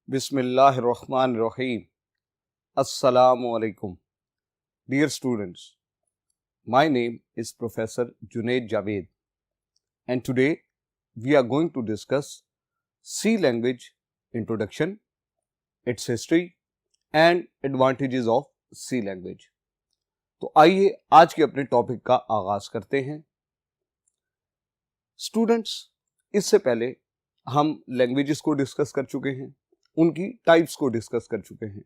Bismillahirrahmanirrahim. Assalamu alaikum. Dear students, my name is Professor Junaid Javed, and today we are going to discuss C language introduction, its history and advantages of C language. तो आइए आज के अपने topic का आगाज करते हैं। Students, इससे पहले हम लैंग्वेजेस को डिस्कस कर चुके हैं, उनकी टाइप्स को डिस्कस कर चुके हैं।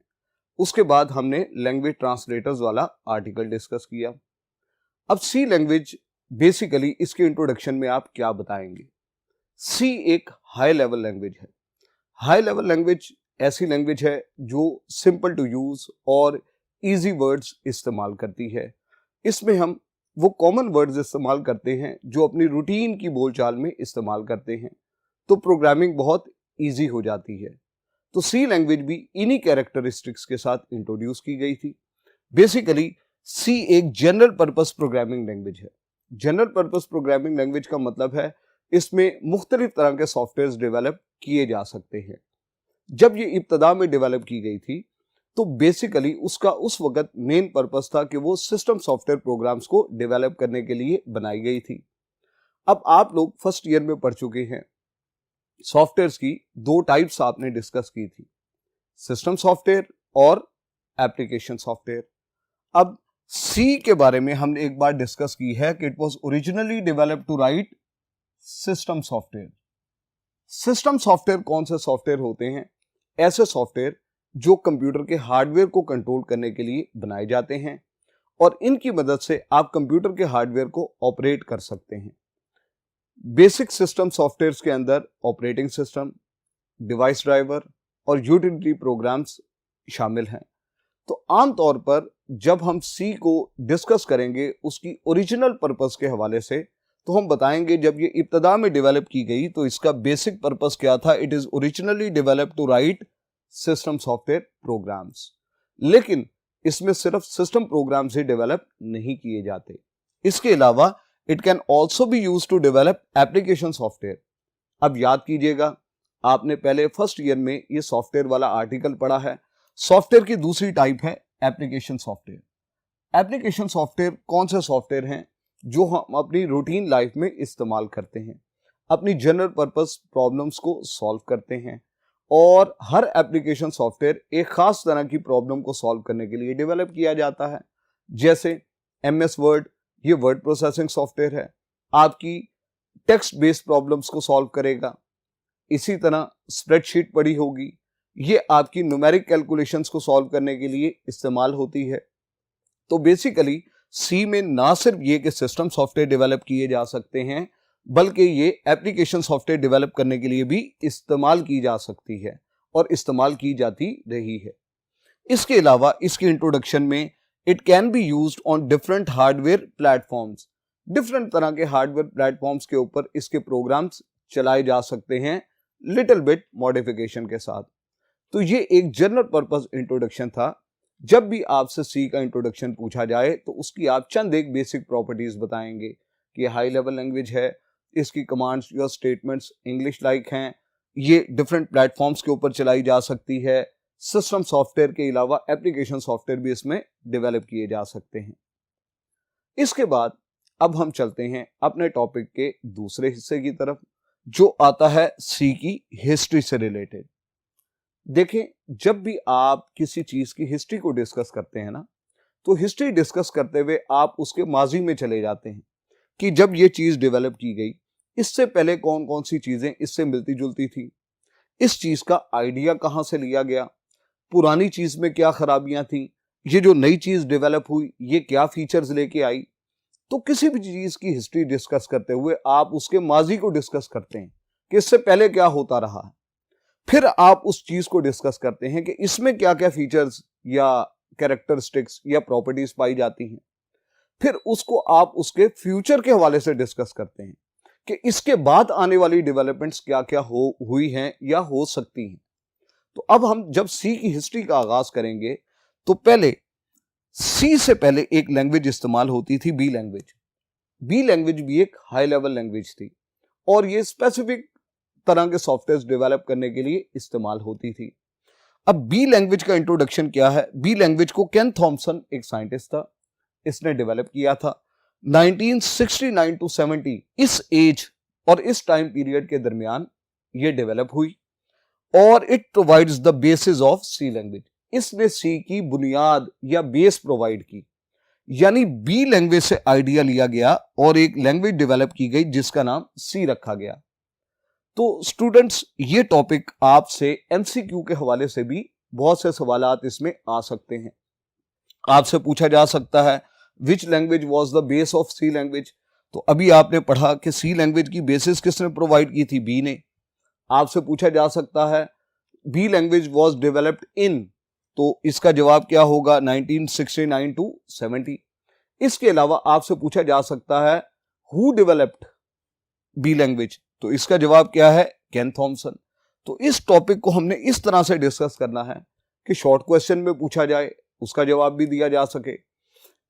उसके बाद हमने लैंग्वेज ट्रांसलेटर्स वाला आर्टिकल डिस्कस किया। अब सी लैंग्वेज बेसिकली इसके इंट्रोडक्शन में आप क्या बताएंगे? सी एक हाई लेवल लैंग्वेज है। हाई लेवल लैंग्वेज ऐसी लैंग्वेज है जो सिंपल टू यूज और इजी वर्ड्स इस्तेमाल करती है। इसमें हम वो कॉमन वर्ड्स इस्तेमाल करते हैं जो अपनी रूटीन की बोलचाल में इस्तेमाल करते हैं, तो प्रोग्रामिंग बहुत इजी हो जाती है। तो सी लैंग्वेज भी इन्हीं कैरेक्टरिस्टिक्स के साथ इंट्रोड्यूस की गई थी। बेसिकली सी एक जनरल पर्पस प्रोग्रामिंग लैंग्वेज है। जनरल पर्पस प्रोग्रामिंग लैंग्वेज का मतलब है इसमें मुख्तलिफ तरह के सॉफ्टवेयर डेवलप किए जा सकते हैं। जब ये इब्तदा में डेवलप की गई थी तो बेसिकली उसका उस वक्त मेन पर्पस था कि वो सिस्टम सॉफ्टवेयर प्रोग्राम्स को डेवलप करने के लिए बनाई गई थी। अब आप लोग फर्स्ट ईयर में पढ़ चुके हैं, सॉफ्टवेयर्स की दो टाइप्स आपने डिस्कस की थी, सिस्टम सॉफ्टवेयर और एप्लीकेशन सॉफ्टवेयर। अब सी के बारे में हमने एक बार डिस्कस की है कि it was originally developed to write system software. System software कौन से सॉफ्टवेयर होते हैं? ऐसे सॉफ्टवेयर जो कंप्यूटर के हार्डवेयर को कंट्रोल करने के लिए बनाए जाते हैं और इनकी मदद से आप कंप्यूटर के हार्डवेयर को ऑपरेट कर सकते हैं। बेसिक सिस्टम सॉफ्टवेयर्स के अंदर ऑपरेटिंग सिस्टम, डिवाइस ड्राइवर और यूटिलिटी प्रोग्राम्स शामिल हैं। तो आमतौर पर जब हम सी को डिस्कस करेंगे उसकी ओरिजिनल पर्पस के हवाले से, तो हम बताएंगे जब ये इब्तदा में डेवलप की गई तो इसका बेसिक पर्पस क्या था? It is originally developed to write system software programs. लेकिन इसमें सिर्फ सिस्टम प्रोग्राम्स ही डेवलप नहीं किए जाते, इसके अलावा it can also be use to develop application software. अब याद कीजिएगा, आपने पहले फर्स्ट ईयर में ये सॉफ्टवेयर वाला आर्टिकल पढ़ा है। सॉफ्टवेयर की दूसरी टाइप है एप्लीकेशन सॉफ्टवेयर। एप्लीकेशन सॉफ्टवेयर कौन से सॉफ्टवेयर हैं जो हम अपनी रूटीन लाइफ में इस्तेमाल करते हैं, अपनी जनरल पर्पस प्रॉब्लम्स को सॉल्व करते हैं, और हर एप्लीकेशन सॉफ्टवेयर एक खास तरह की प्रॉब्लम को सॉल्व करने के लिए डेवलप किया जाता है। जैसे MS वर्ड, ये वर्ड प्रोसेसिंग सॉफ्टवेयर है, आपकी टेक्स्ट बेस्ड प्रॉब्लम्स को सॉल्व करेगा। इसी तरह स्प्रेडशीट पड़ी होगी, ये आपकी न्यूमेरिक कैलकुलेशंस को सॉल्व करने के लिए इस्तेमाल होती है। तो बेसिकली सी में ना सिर्फ ये कि सिस्टम सॉफ्टवेयर डेवलप किए जा सकते हैं, बल्कि ये एप्लीकेशन सॉफ्टवेयर डेवलप करने के लिए भी इस्तेमाल की जा सकती है और इस्तेमाल की जाती रही है। इसके अलावा इसकी इंट्रोडक्शन में it can be used on different hardware platforms. Different तरह के हार्डवेयर प्लेटफॉर्म्स के ऊपर इसके प्रोग्राम्स चलाए जा सकते हैं लिटिल बिट मॉडिफिकेशन के साथ। तो ये एक जनरल पर्पस इंट्रोडक्शन था। जब भी आपसे सी का इंट्रोडक्शन पूछा जाए तो उसकी आप चंद एक बेसिक प्रॉपर्टीज बताएंगे कि हाई लेवल लैंग्वेज है, इसकी कमांड्स या स्टेटमेंट्स इंग्लिश लाइक हैं, ये डिफरेंट प्लेटफॉर्म्स के ऊपर चलाई जा सकती है, सिस्टम सॉफ्टवेयर के अलावा एप्लीकेशन सॉफ्टवेयर भी इसमें डेवलप किए जा सकते हैं। इसके बाद अब हम चलते हैं अपने टॉपिक के दूसरे हिस्से की तरफ, जो आता है सी की हिस्ट्री से रिलेटेड। देखें, जब भी आप किसी चीज की हिस्ट्री को डिस्कस करते हैं ना, तो हिस्ट्री डिस्कस करते हुए आप उसके माजी में चले जाते हैं कि जब ये चीज डेवलप की गई, इससे पहले कौन कौन सी चीजें इससे मिलती जुलती थी, इस चीज का आइडिया कहां से लिया गया, पुरानी चीज में क्या खराबियां थी, ये जो नई चीज डेवलप हुई ये क्या फीचर्स लेके आई। तो किसी भी चीज की हिस्ट्री डिस्कस करते हुए आप उसके माजी को डिस्कस करते हैं कि इससे पहले क्या होता रहा है। फिर आप उस चीज को डिस्कस करते हैं कि इसमें क्या क्या फीचर्स या कैरेक्टरिस्टिक्स या प्रॉपर्टीज पाई जाती हैं। फिर उसको आप उसके फ्यूचर के हवाले से डिस्कस करते हैं कि इसके बाद आने वाली डेवलपमेंट्स क्या क्या हुई हैं या हो सकती हैं। तो अब हम जब सी की हिस्ट्री का आगाज करेंगे तो पहले सी से पहले एक लैंग्वेज इस्तेमाल होती थी, बी लैंग्वेज। बी लैंग्वेज भी एक हाई लेवल लैंग्वेज थी और ये स्पेसिफिक तरह के सॉफ्टवेयर डेवलप करने के लिए इस्तेमाल होती थी। अब बी लैंग्वेज का इंट्रोडक्शन क्या है? बी लैंग्वेज को केन थॉमसन एक साइंटिस्ट था, इसने डेवलप किया था 1969 टू 70, इस एज और इस टाइम पीरियड के दरमियान ये डेवलप हुई और it provides the basis of C language. इसने सी की बुनियाद या बेस प्रोवाइड की, यानी बी लैंग्वेज से आइडिया लिया गया और एक लैंग्वेज डेवलप की गई जिसका नाम सी रखा गया। तो स्टूडेंट्स, ये टॉपिक आपसे एमसीक्यू के हवाले से भी बहुत से सवालात इसमें आ सकते हैं। आपसे पूछा जा सकता है which language was the base of C language. तो अभी आपने पढ़ा कि सी लैंग्वेज की बेसिस किसने प्रोवाइड की थी? बी ने। आपसे पूछा जा सकता है B language was developed in, तो इसका जवाब क्या होगा? 1969 टू 70। इसके अलावा आपसे पूछा जा सकता है हु डेवलप्ड बी लैंग्वेज, तो इसका जवाब क्या है? केन थॉमसन। तो इस टॉपिक को हमने इस तरह से डिस्कस करना है कि शॉर्ट क्वेश्चन में पूछा जाए, उसका जवाब भी दिया जा सके,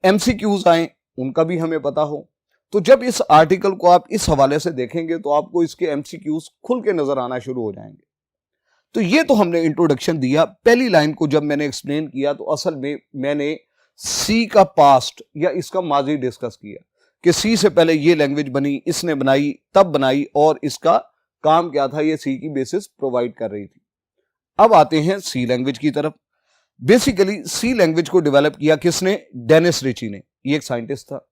एमसीक्यूज आए, उनका भी हमें पता हो। तो जब इस आर्टिकल को आप इस हवाले से देखेंगे तो आपको इसके एमसीक्यूज खुल के नजर आना शुरू हो जाएंगे। तो ये तो हमने इंट्रोडक्शन दिया। पहली लाइन को जब मैंने एक्सप्लेन किया तो असल में मैंने सी का पास्ट या इसका माजी डिस्कस किया कि सी से पहले ये लैंग्वेज बनी, इसने बनाई, तब बनाई और इसका काम क्या था, ये सी की बेसिस प्रोवाइड कर रही थी। अब आते हैं सी लैंग्वेज की तरफ। बेसिकली सी लैंग्वेज को डेवलप किया किसने? डेनिस रिची ने। ये एक साइंटिस्ट था।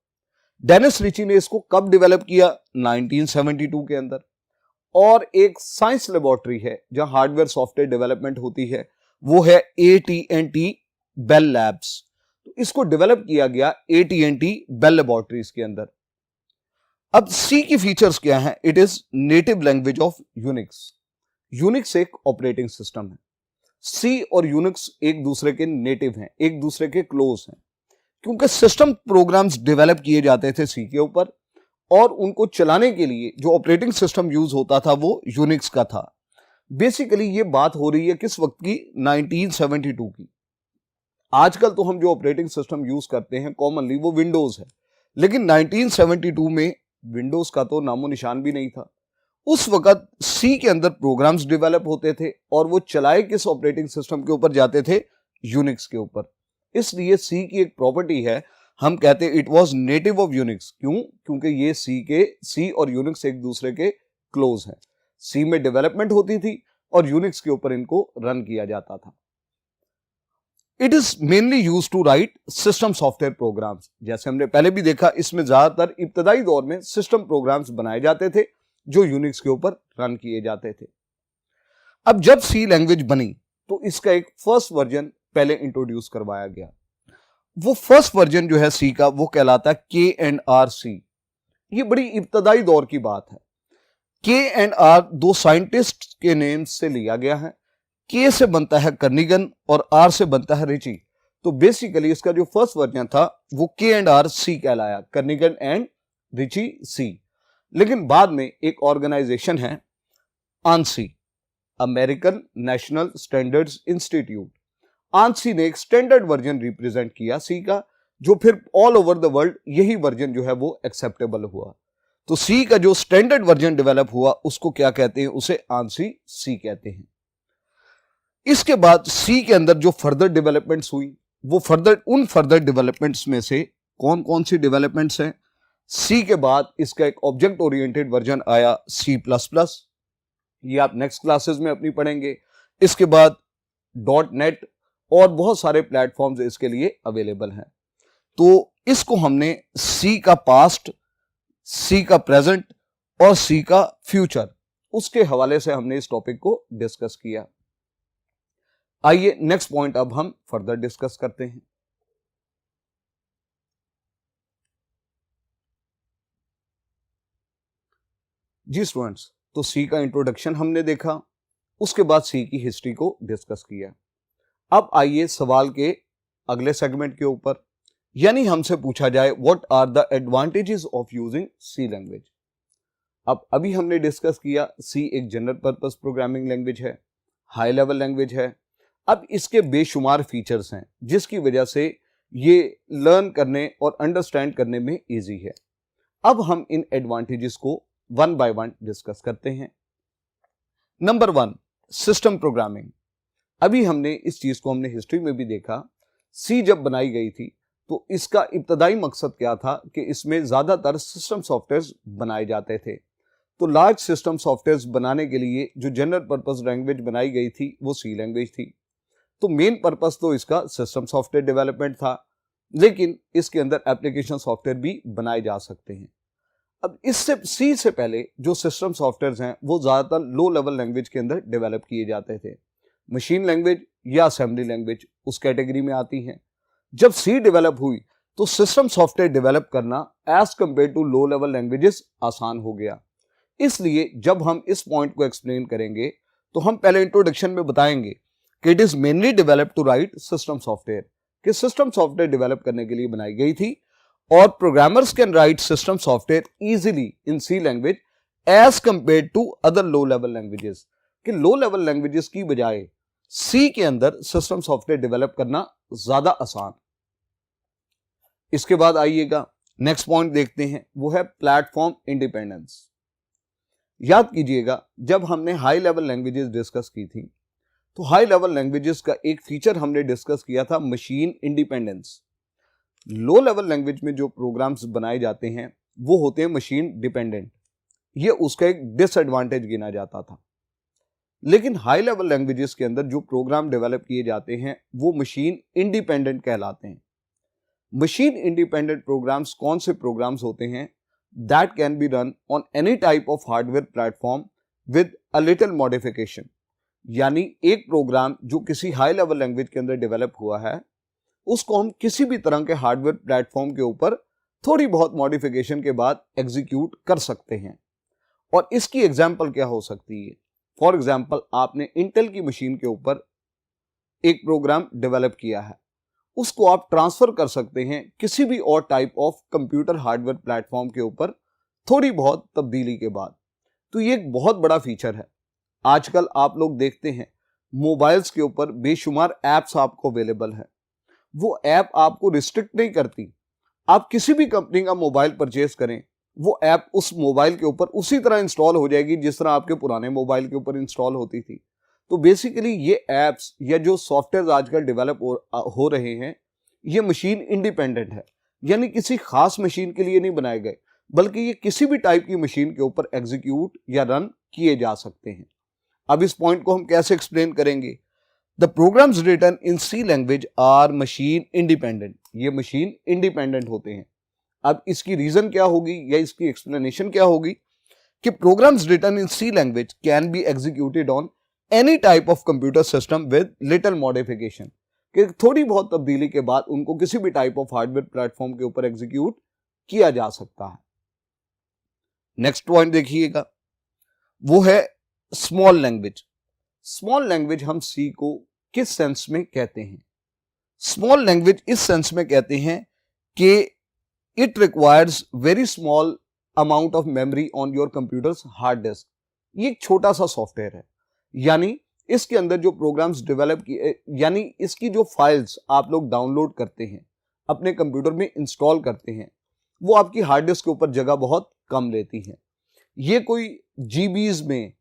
डेनिस रिची ने इसको कब डेवलप किया? 1972 के अंदर। और एक साइंस लेबोरेटरी है जहां हार्डवेयर सॉफ्टवेयर डेवलपमेंट होती है, वो है AT&T बेल लैब्स। तो इसको डेवलप किया गया AT&T बेल लेबोरेटरीज के अंदर। अब सी की फीचर्स क्या हैं? It is native language of Unix. Unix एक ऑपरेटिंग सिस्टम है। सी और यूनिक्स एक दूसरे के नेटिव हैं, एक दूसरे के क्लोज हैं, क्योंकि सिस्टम प्रोग्राम्स डेवलप किए जाते थे सी के ऊपर और उनको चलाने के लिए जो ऑपरेटिंग सिस्टम यूज होता था वो यूनिक्स का था। बेसिकली ये बात हो रही है किस वक्त की? 1972 की। आजकल तो हम जो ऑपरेटिंग सिस्टम यूज करते हैं कॉमनली वो विंडोज है, लेकिन 1972 में विंडोज का तो नामो निशान भी नहीं था। उस वक्त सी के अंदर प्रोग्राम्स डेवलप होते थे और वो चलाए किस ऑपरेटिंग सिस्टम के ऊपर जाते थे? यूनिक्स के ऊपर। इसलिए सी की एक प्रॉपर्टी है, हम कहते हैं it was native of Unix. क्यों? क्योंकि ये सी और यूनिक्स एक दूसरे के क्लोज हैं। सी में डेवलपमेंट होती थी और यूनिक्स के ऊपर इनको रन किया जाता था। It is mainly use to write system software programs. जैसे हमने पहले भी देखा, इसमें ज्यादातर इब्तदाई दौर में सिस्टम प्रोग्राम्स बनाए जाते थे जो यूनिक्स के ऊपर रन किए जाते थे। अब जब सी लैंग्वेज बनी तो इसका एक फर्स्ट वर्जन पहले इंट्रोड्यूस करवाया गया। वो फर्स्ट वर्जन जो है सी का वो कहलाता है K&R-C। ये बड़ी इब्तदाई दौर की बात है। K&R दो साइंटिस्ट के नेम से लिया गया है। K से बनता है कर्निगन और R से बनता है रिची। तो बेसिकली इसका जो फर्स्ट वर्जन था वो K&R-C कहलाया, कर्निगन एंड रिची सी। लेकिन बाद में एक ऑर्गेनाइजेशन है ANSI, American national standards institute. ANSI ने एक स्टैंडर्ड वर्जन रिप्रेजेंट किया सी का, जो फिर ऑल ओवर द वर्ल्ड यही वर्जन जो है वो एक्सेप्टेबल हुआ। तो सी का जो स्टैंडर्ड वर्जन डेवलप हुआ उसको क्या कहते हैं? उसे ANSI सी कहते हैं। इसके बाद सी के अंदर जो फर्दर डेवलपमेंट्स हुई वो फर्दर डेवलपमेंट्स में से कौन कौन सी डेवलपमेंट्स हैं? सी के बाद इसका एक ऑब्जेक्ट ओरिएंटेड वर्जन आया C++, ये आप नेक्स्ट क्लासेस में अपनी पढ़ेंगे। इसके बाद .NET और बहुत सारे प्लेटफॉर्म्स इसके लिए अवेलेबल हैं। तो इसको हमने सी का पास्ट, सी का प्रेजेंट और सी का फ्यूचर, उसके हवाले से हमने इस टॉपिक को डिस्कस किया। आइए नेक्स्ट पॉइंट अब हम फर्दर डिस्कस करते हैं। जी स्टूडेंट्स, तो सी का इंट्रोडक्शन हमने देखा, उसके बाद सी की हिस्ट्री को डिस्कस किया। अब आइए सवाल के अगले सेगमेंट के ऊपर, यानी हमसे पूछा जाए what are the advantages of using C language. अब अभी हमने डिस्कस किया सी एक जनरल पर्पस प्रोग्रामिंग लैंग्वेज है, हाई लेवल लैंग्वेज है। अब इसके बेशुमार फीचर्स हैं जिसकी वजह से ये लर्न करने और अंडरस्टैंड करने में इजी है। अब हम इन एडवांटेजेस को वन बाय वन डिस्कस करते हैं। Number 1, system programming. अभी हमने इस चीज को हमने हिस्ट्री में भी देखा, सी जब बनाई गई थी तो इसका इब्तदाई मकसद क्या था कि इसमें ज्यादातर सिस्टम सॉफ्टवेयर बनाए जाते थे। तो लार्ज सिस्टम सॉफ्टवेयर बनाने के लिए जो जनरल पर्पस लैंग्वेज बनाई गई थी वो सी लैंग्वेज थी। तो मेन पर्पस तो इसका सिस्टम सॉफ्टवेयर डेवलपमेंट था, लेकिन इसके अंदर एप्लीकेशन सॉफ्टवेयर भी बनाए जा सकते हैं। अब इससे सी से पहले जो सिस्टम सॉफ्टवेयर हैं वो ज्यादातर लो लेवल लैंग्वेज के अंदर डेवलप किए जाते थे। मशीन लैंग्वेज या असेंबली लैंग्वेज उस कैटेगरी में आती हैं। जब सी डेवलप हुई तो सिस्टम सॉफ्टवेयर डेवलप करना as compare to low level languages आसान हो गया। इसलिए जब हम इस पॉइंट को एक्सप्लेन करेंगे तो हम पहले इंट्रोडक्शन में बताएंगे कि it is mainly develop to write system software, कि सिस्टम सॉफ्टवेयर डेवलप करने के लिए बनाई गई थी और programmers can write system software easily in C language as compare to other low level languages, कि लो लेवल लैंग्वेजेस की बजाय सी के अंदर सिस्टम सॉफ्टवेयर डेवलप करना ज्यादा आसान। इसके बाद आइएगा नेक्स्ट पॉइंट देखते हैं, वो है प्लेटफॉर्म इंडिपेंडेंस। याद कीजिएगा जब हमने हाई लेवल लैंग्वेजेस डिस्कस की थी तो हाई लेवल लैंग्वेजेस का एक फीचर हमने डिस्कस किया था machine independence. Low level language में जो प्रोग्राम्स बनाए जाते हैं वो होते हैं मशीन डिपेंडेंट, ये उसका एक डिसएडवांटेज गिना जाता था। लेकिन हाई लेवल लैंग्वेजेस के अंदर जो प्रोग्राम डेवलप किए जाते हैं वो मशीन इंडिपेंडेंट कहलाते हैं। मशीन इंडिपेंडेंट प्रोग्राम्स कौन से प्रोग्राम्स होते हैं? That can be run on any type of hardware platform with a little modification, यानी एक प्रोग्राम जो किसी हाई लेवल लैंग्वेज के अंदर डेवलप हुआ है उसको हम किसी भी तरह के हार्डवेयर प्लेटफॉर्म के ऊपर थोड़ी बहुत मॉडिफिकेशन के बाद एग्जीक्यूट कर सकते हैं। और इसकी एग्जांपल क्या हो सकती है? फॉर एग्जांपल आपने इंटेल की मशीन के ऊपर एक प्रोग्राम डेवलप किया है, उसको आप ट्रांसफर कर सकते हैं किसी भी और type of computer hardware platform के ऊपर थोड़ी बहुत तब्दीली के बाद। तो ये एक बहुत बड़ा फीचर है। आजकल आप लोग देखते हैं मोबाइल्स के ऊपर बेशुमार एप्स आपको अवेलेबल है, वो ऐप आपको रिस्ट्रिक्ट नहीं करती। आप किसी भी कंपनी का मोबाइल परचेज करें, वो ऐप उस मोबाइल के ऊपर उसी तरह इंस्टॉल हो जाएगी जिस तरह आपके पुराने मोबाइल के ऊपर इंस्टॉल होती थी। तो बेसिकली ये ऐप्स या जो सॉफ्टवेयर आजकल डेवलप हो रहे हैं ये मशीन इंडिपेंडेंट है, यानी किसी खास मशीन के लिए नहीं बनाए गए, बल्कि ये किसी भी टाइप की मशीन के ऊपर एग्जीक्यूट या रन किए जा सकते हैं। अब इस पॉइंट को हम कैसे एक्सप्लेन करेंगे? The programs written in C language are machine independent, ये मशीन इंडिपेंडेंट होते हैं। अब इसकी रीजन क्या होगी या इसकी एक्सप्लेनेशन क्या होगी कि programs written in C language can be executed on any type of computer system with little modification, कि थोड़ी बहुत तब्दीली के बाद उनको किसी भी टाइप ऑफ हार्डवेयर प्लेटफॉर्म के ऊपर एग्जीक्यूट किया जा सकता है। नेक्स्ट पॉइंट देखिएगा, वो है स्मॉल लैंग्वेज। स्मॉल लैंग्वेज हम सी को किस सेंस में कहते हैं? स्मॉल लैंग्वेज इस सेंस में कहते हैं कि it requires very small amount of memory on your computers hard disk. ये एक छोटा सा सॉफ्टवेयर है, यानी इसके अंदर जो प्रोग्राम्स डेवलप किए, यानी इसकी जो फाइल्स आप लोग डाउनलोड करते हैं अपने कंप्यूटर में इंस्टॉल करते हैं, वो आपकी हार्ड डिस्क के ऊपर जगह बहुत कम लेती है। ये कोई जीबीज में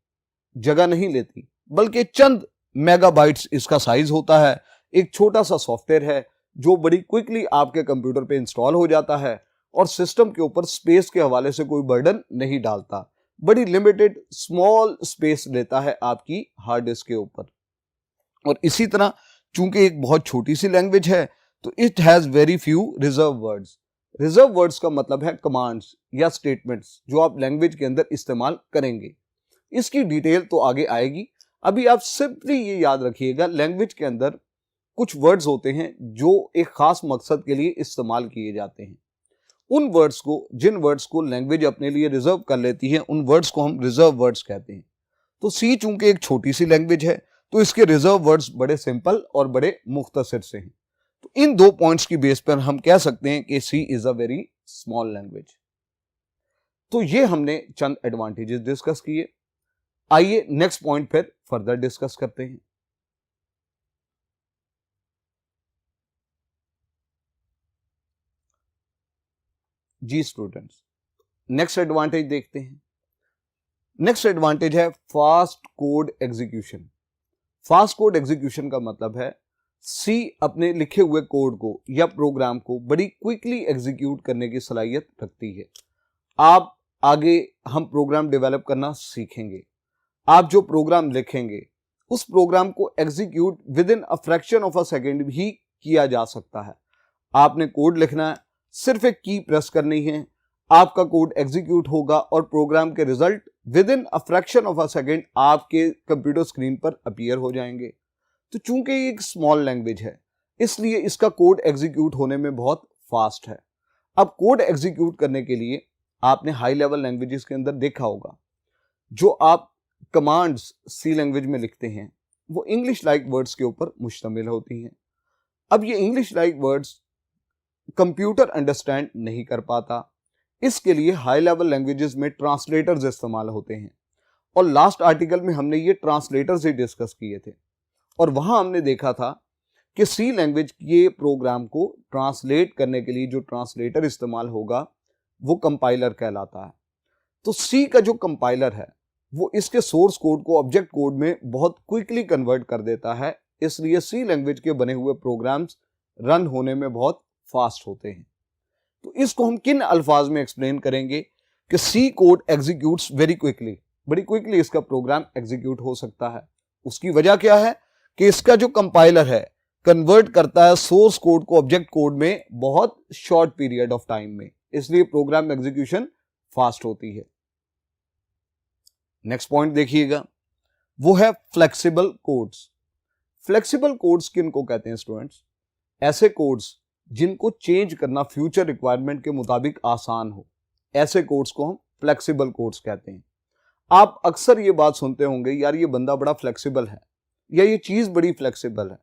जगह नहीं लेती, बल्कि चंद मेगाबाइट्स इसका साइज होता है। एक छोटा सा सॉफ्टवेयर है जो बड़ी क्विकली आपके कंप्यूटर पे इंस्टॉल हो जाता है और सिस्टम के ऊपर स्पेस के हवाले से कोई बर्डन नहीं डालता। बड़ी लिमिटेड स्मॉल स्पेस लेता है आपकी हार्ड डिस्क के ऊपर। और इसी तरह चूंकि एक बहुत छोटी सी लैंग्वेज है तो it has very few reserve words. Reserve words का मतलब है कमांड्स या स्टेटमेंट्स जो आप लैंग्वेज के अंदर इस्तेमाल करेंगे। इसकी डिटेल तो आगे आएगी, अभी आप सिंपली ये याद रखिएगा लैंग्वेज के अंदर कुछ वर्ड्स होते हैं जो एक खास मकसद के लिए इस्तेमाल किए जाते हैं। उन वर्ड्स को, जिन वर्ड्स को लैंग्वेज अपने लिए रिजर्व कर लेती है, उन वर्ड्स को हम रिजर्व वर्ड्स कहते हैं। तो सी चूंकि एक छोटी सी लैंग्वेज है तो इसके रिजर्व वर्ड्स बड़े सिंपल और बड़े मुख्तसर से हैं। तो इन दो पॉइंट्स की बेस पर हम कह सकते हैं कि C is a very small language. तो ये हमने चंद एडवांटेजेस डिस्कस किए। आइए नेक्स्ट पॉइंट फिर फर्दर डिस्कस करते हैं। जी स्टूडेंट्स, नेक्स्ट एडवांटेज देखते हैं। नेक्स्ट एडवांटेज है fast code execution. Fast code execution का मतलब है सी अपने लिखे हुए कोड को या प्रोग्राम को बड़ी क्विकली एग्जीक्यूट करने की सलाहियत रखती है। आप आगे हम प्रोग्राम डेवलप करना सीखेंगे। आप जो प्रोग्राम लिखेंगे उस प्रोग्राम को execute with in a fraction of a second भी किया जा सकता है। आपने कोड लिखना है, सिर्फ एक की प्रेस करनी है, आपका कोड एग्जीक्यूट होगा और प्रोग्राम के result with in a fraction of a second आपके कंप्यूटर स्क्रीन पर अपीयर हो जाएंगे। तो चूंकि ये एक स्मॉल लैंग्वेज है इसलिए इसका कोड एग्जीक्यूट होने में बहुत फास्ट है। अब कोड एग्जीक्यूट करने के लिए आपने हाई लेवल लैंग्वेजेस के अंदर देखा होगा जो आप कमांड्स सी लैंग्वेज में लिखते हैं वो इंग्लिश लाइक वर्ड्स के ऊपर मुश्तमिल होती हैं। अब ये English like words computer understand नहीं कर पाता, इसके लिए हाई लेवल लैंग्वेजेस में ट्रांसलेटर्स इस्तेमाल होते हैं और लास्ट आर्टिकल में हमने ये ट्रांसलेटर्स ही डिस्कस किए थे और वहां हमने देखा था कि सी लैंग्वेज के प्रोग्राम को ट्रांसलेट करने के लिए जो ट्रांसलेटर इस्तेमाल होगा वो कंपाइलर कहलाता है। तो सी का जो कंपाइलर है वो इसके सोर्स कोड को ऑब्जेक्ट कोड में बहुत क्विकली कन्वर्ट कर देता है, इसलिए सी लैंग्वेज के बने हुए प्रोग्राम्स रन होने में बहुत फास्ट होते हैं। तो इसको हम किन अल्फाज में एक्सप्लेन करेंगे कि C code executes very quickly, बड़ी क्विकली इसका प्रोग्राम एग्जीक्यूट हो सकता है। उसकी वजह क्या है कि इसका जो कंपाइलर है कन्वर्ट करता है सोर्स कोड को ऑब्जेक्ट कोड में बहुत शॉर्ट पीरियड ऑफ टाइम में, इसलिए प्रोग्राम एग्जीक्यूशन फास्ट होती है। नेक्स्ट पॉइंट देखिएगा, वो है फ्लेक्सिबल कोड्स। फ्लेक्सिबल कोड्स किनको कहते हैं स्टूडेंट्स? ऐसे कोड्स जिनको चेंज करना फ्यूचर रिक्वायरमेंट के मुताबिक आसान हो, ऐसे कोड्स को हम फ्लेक्सिबल कोड्स कहते हैं। आप अक्सर ये बात सुनते होंगे, यार ये बंदा बड़ा फ्लेक्सिबल है या ये चीज बड़ी फ्लेक्सिबल है।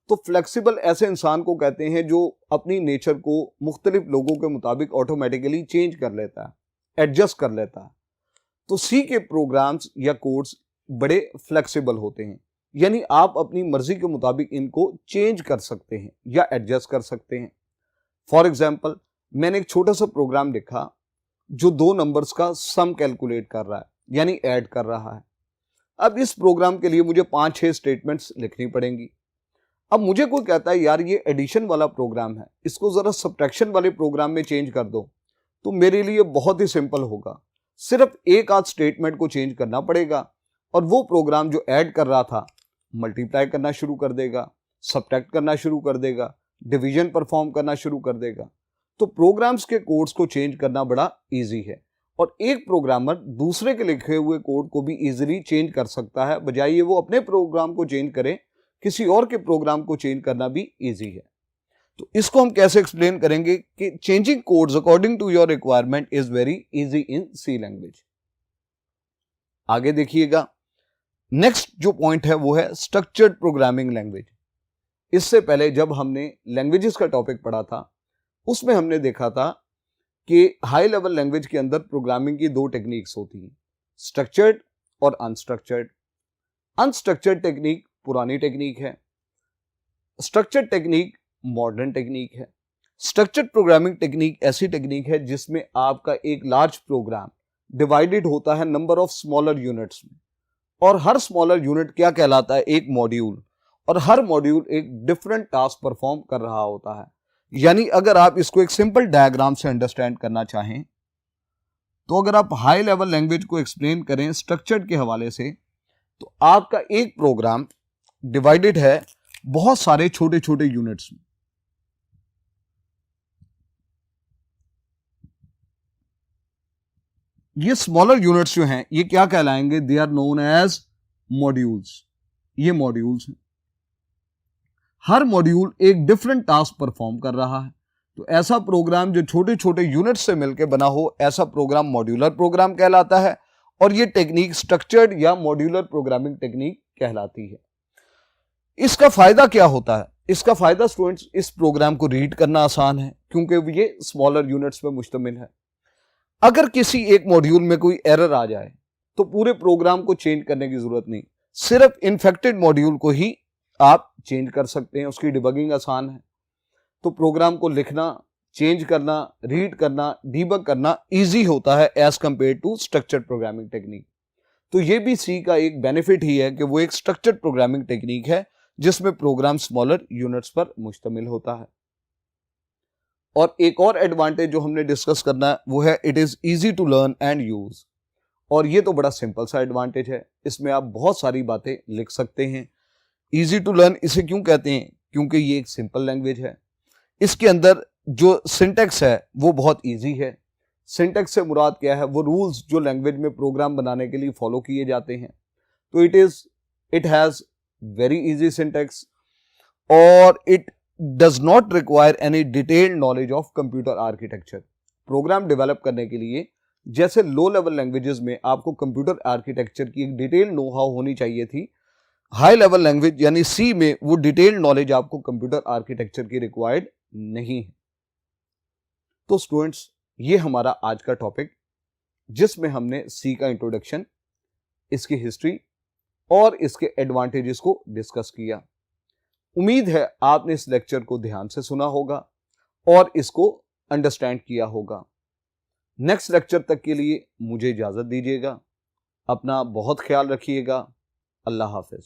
तो फ्लेक्सिबल ऐसे इंसान को कहते हैं जो अपनी नेचर को मुख्तलिफ लोगों के मुताबिक ऑटोमेटिकली चेंज कर लेता है, एडजस्ट कर लेता है। तो सी के प्रोग्राम्स या कोड्स बड़े फ्लेक्सिबल होते हैं, यानी आप अपनी मर्जी के मुताबिक इनको चेंज कर सकते हैं या एडजस्ट कर सकते हैं। फॉर एग्जाम्पल, मैंने एक छोटा सा प्रोग्राम लिखा जो दो नंबर्स का सम कैलकुलेट कर रहा है, यानी ऐड कर रहा है। अब इस प्रोग्राम के लिए मुझे 5-6 स्टेटमेंट्स लिखनी पड़ेंगी। अब मुझे कोई कहता है यार ये एडिशन वाला प्रोग्राम है, इसको जरा सब्ट्रैक्शन वाले प्रोग्राम में चेंज कर दो, तो मेरे लिए बहुत ही सिंपल होगा, सिर्फ एक आध स्टेटमेंट को चेंज करना पड़ेगा और वो प्रोग्राम जो ऐड कर रहा था मल्टीप्लाई करना शुरू कर देगा, सब्ट्रैक्ट करना शुरू कर देगा, डिवीजन परफॉर्म करना शुरू कर देगा। तो प्रोग्राम्स के कोड्स को चेंज करना बड़ा इजी है और एक प्रोग्रामर दूसरे के लिखे हुए कोड को भी इजीली चेंज कर सकता है, बजाय ये वो अपने प्रोग्राम को चेंज करे, किसी और के प्रोग्राम को चेंज करना भी इजी है। तो इसको हम कैसे एक्सप्लेन करेंगे कि changing codes according to your requirement is very easy in C language. आगे देखिएगा, नेक्स्ट जो पॉइंट है वो है स्ट्रक्चर्ड प्रोग्रामिंग लैंग्वेज। इससे पहले जब हमने लैंग्वेजेस का टॉपिक पढ़ा था उसमें हमने देखा था कि हाई लेवल लैंग्वेज के अंदर प्रोग्रामिंग की दो टेक्निक्स होती हैं, स्ट्रक्चर्ड और अनस्ट्रक्चर्ड। अनस्ट्रक्चर्ड टेक्निक पुरानी टेक्निक है, स्ट्रक्चर्ड टेक्निक मॉडर्न टेक्निक है। स्ट्रक्चर्ड प्रोग्रामिंग टेक्निक ऐसी टेक्निक है जिसमें आपका एक लार्ज प्रोग्राम डिवाइडेड होता है नंबर ऑफ स्मॉलर यूनिट्स में, और हर स्मॉलर यूनिट क्या कहलाता है? एक मॉड्यूल, और हर मॉड्यूल एक डिफरेंट टास्क परफॉर्म कर रहा होता है। यानी अगर आप इसको एक सिंपल डायग्राम से अंडरस्टैंड करना चाहें तो अगर आप हाई लेवल लैंग्वेज को एक्सप्लेन करें स्ट्रक्चर्ड के हवाले से, तो आपका एक प्रोग्राम डिवाइडेड है बहुत सारे छोटे छोटे यूनिट्स में। ये स्मॉलर यूनिट्स जो हैं ये क्या कहलाएंगे? They are known as modules. ये मॉड्यूल्स हैं, हर मॉड्यूल एक डिफरेंट टास्क परफॉर्म कर रहा है। तो ऐसा प्रोग्राम जो छोटे छोटे यूनिट्स से मिलकर बना हो, ऐसा प्रोग्राम मॉड्यूलर प्रोग्राम कहलाता है, और ये टेक्निक स्ट्रक्चर्ड या मॉड्यूलर प्रोग्रामिंग टेक्निक कहलाती है। इसका फायदा क्या होता है? इसका फायदा स्टूडेंट्स, इस प्रोग्राम को रीड करना आसान है क्योंकि ये स्मॉलर यूनिट्स पर मुश्तमिल है। अगर किसी एक मॉड्यूल में कोई एरर आ जाए तो पूरे प्रोग्राम को चेंज करने की जरूरत नहीं, सिर्फ इन्फेक्टेड मॉड्यूल को ही आप चेंज कर सकते हैं, उसकी डिबगिंग आसान है। तो प्रोग्राम को लिखना, चेंज करना, रीड करना, डीबग करना इजी होता है as compare to structured programming technique. तो ये भी सी का एक बेनिफिट ही है कि वो एक स्ट्रक्चर्ड प्रोग्रामिंग टेक्निक है जिसमें प्रोग्राम स्मॉलर यूनिट्स पर मुश्तमिल होता है। और एक और एडवांटेज जो हमने डिस्कस करना है वो है it is easy to learn and use. और ये तो बड़ा सिंपल सा एडवांटेज है, इसमें आप बहुत सारी बातें लिख सकते हैं। इजी टू लर्न इसे क्यों कहते हैं? क्योंकि ये एक सिंपल लैंग्वेज है। इसके अंदर जो सिंटैक्स है वो बहुत इजी है। सिंटैक्स से मुराद क्या है? वो रूल्स जो लैंग्वेज में प्रोग्राम बनाने के लिए फॉलो किए जाते हैं। तो it has very easy syntax और it does not require any detailed knowledge of computer architecture. Program develop करने के लिए जैसे लो लेवल लैंग्वेजेस में आपको कंप्यूटर आर्किटेक्चर की एक डिटेल्ड नो हाउ होनी चाहिए थी, हाई लेवल लैंग्वेज यानी सी में वो डिटेल्ड नॉलेज आपको कंप्यूटर आर्किटेक्चर की रिक्वायर्ड नहीं है। तो स्टूडेंट्स, ये हमारा आज का टॉपिक जिसमें हमने सी का इंट्रोडक्शन, इसकी हिस्ट्री और इसके एडवांटेजेस को डिस्कस किया। उम्मीद है आपने इस लेक्चर को ध्यान से सुना होगा और इसको अंडरस्टैंड किया होगा। नेक्स्ट लेक्चर तक के लिए मुझे इजाजत दीजिएगा। अपना बहुत ख्याल रखिएगा। अल्लाह हाफिज।